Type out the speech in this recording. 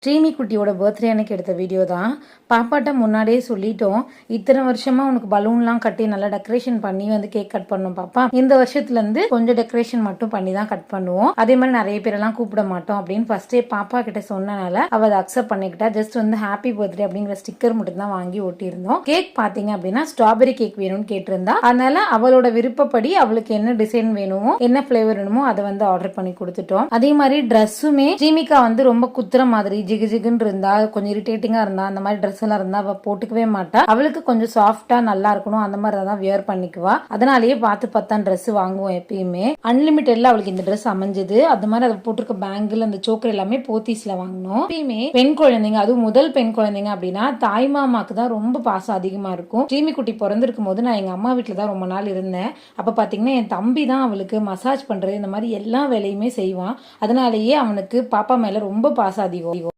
ஸ்ரீமி குட்டியோட பர்த்டே அன்னைக்கு எடுத்த வீடியோ தான். பாப்பாட்ட முன்னாடியே சொல்லிட்டோம், இத்தனை வருஷமா உனக்கு பலூன்லாம் கட்டி நல்லா டெக்கரேஷன் பண்ணி வந்து கேக் கட் பண்ணோம் பாப்பா, இந்த வருஷத்துல இருந்து கொஞ்சம் டெக்கரேஷன் மட்டும் பண்ணி தான் கட் பண்ணுவோம், அதே மாதிரி நிறைய பேரெல்லாம் கூப்பிட மாட்டோம் அப்படின்னு ஃபர்ஸ்டே பாப்பா கிட்ட சொன்னனால அவ அதை அக்செப்ட் பண்ணிக்கிட்டா. ஜஸ்ட் வந்து ஹாப்பி பர்த்டே அப்படிங்கிற ஸ்டிக்கர் மட்டும் தான் வாங்கி ஒட்டியிருந்தோம். கேக் பாத்தீங்க அப்படின்னா ஸ்ட்ராபெரி கேக் வேணும்னு கேட்டிருந்தா, அதனால அவளோட விருப்பப்படி அவளுக்கு என்ன டிசைன் வேணுமோ என்ன ஃபிளேவர் வேணுமோ அதை வந்து ஆர்டர் பண்ணி கொடுத்துட்டோம். அதே மாதிரி ட்ரெஸ்ஸுமே ஸ்ரீமிகா வந்து ரொம்ப குத்துற மாதிரி ஜிகு ஜிகுன்னு இருந்தா, கொஞ்சம் இரிட்டேட்டிங்கா இருந்தா, அந்த மாதிரி ட்ரெஸ் எல்லாம் இருந்தா அவ போட்டுக்கவே மாட்டா. அவளுக்கு கொஞ்சம் சாஃப்டா நல்லா இருக்கணும் அந்த மாதிரி தான் வியர் பண்ணிக்குவா. அதனாலேயே பார்த்து பார்த்தா ட்ரெஸ் வாங்குவோம் எப்பயுமே. அன்லிமிட்டட்ல அவளுக்கு இந்த ட்ரெஸ் அமைஞ்சது. அது மாதிரி அதை போட்டிருக்க பேங்கிள் அந்த சோக்கர் எல்லாமே போத்தீஸ்ல வாங்கினோம். எப்பயுமே பெண் குழந்தைங்க, அதுவும் முதல் பெண் குழந்தைங்க அப்படின்னா தாய் மாமாக்கு தான் ரொம்ப பாசம் அதிகமா இருக்கும். ஸ்ரீமி குட்டி பிறந்திருக்கும் போது நான் எங்க அம்மா வீட்டுல தான் ரொம்ப நாள் இருந்தேன். அப்ப பாத்தீங்கன்னா என் தம்பி தான் அவளுக்கு மசாஜ் பண்றது இந்த மாதிரி எல்லா வேலையுமே செய்வான். அதனாலேயே அவனுக்கு பாப்பா மேல ரொம்ப பாசம் அதிகம்.